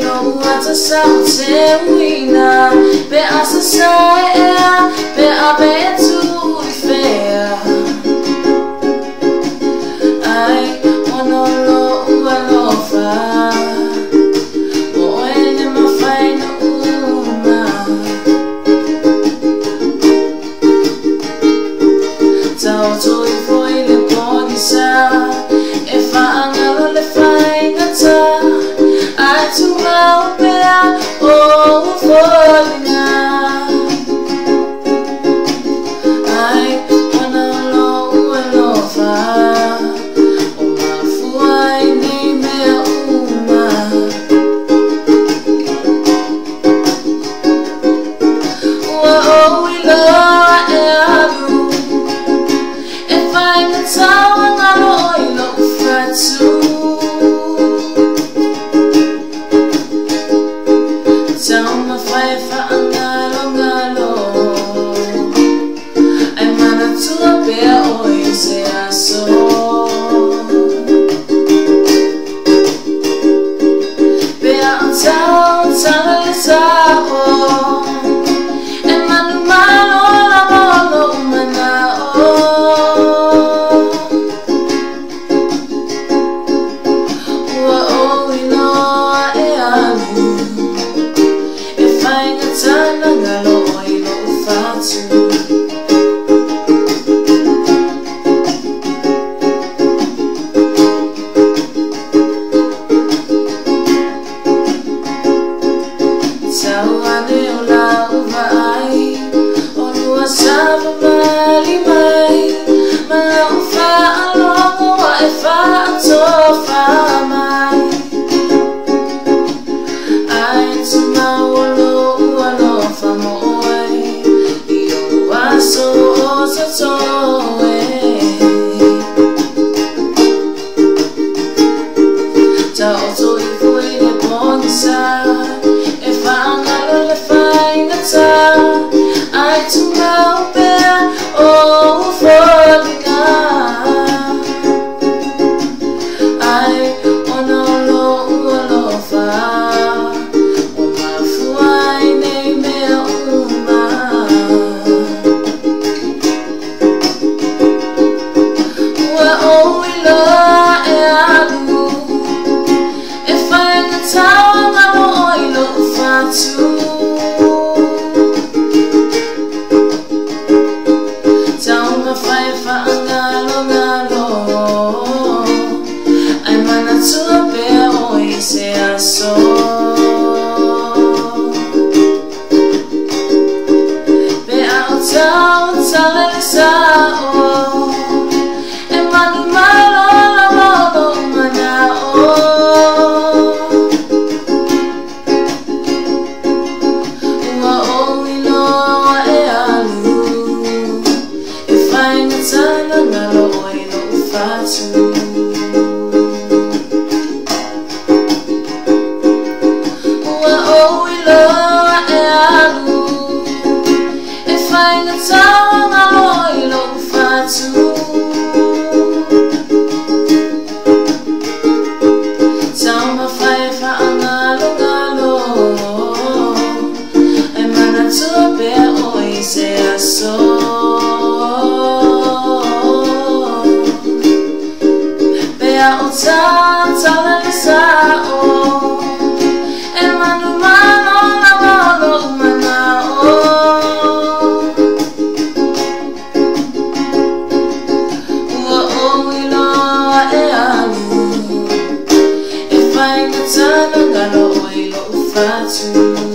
Lou Ata te wina be asa sai be abe tu fair. I wanna Lou Ata when my final uma tau tu foi le ponisa e fa angalo le fainata I to know bear oh falling I wanna Lou Ata oh my fuai ni me uma oh we love you if I can tell angalo ilo fatu Sama faifa angalo ay manatua pea oi se aso pea tau tala sao ay manumalo lamolo manao wa oi no e alu Sana ngalo ilo fatu Tawane o lau vai o lua sava mali mai Mga ufa alongo wa e fa atofa mai Ai tumawolo so tau tu I fui le ponisa e fa angalo le fainata ai tu mau pea oh folina ai ono Lou Ata o mafuai nei mea uma oh we love you if I can tell angalo ilo fatu tau mafaifa angalo ay manatua pea oi se aso pea o tau tala sao Sana ngalo ilo fatu Wa oh ilo alu if I can tell ngalo ilo fatu Sama faifa angalo ay manatua pea oi se aso o tala sao e manumalo lamolo manao ua o ilo e alu e fai ngatana ngalo ilo fatu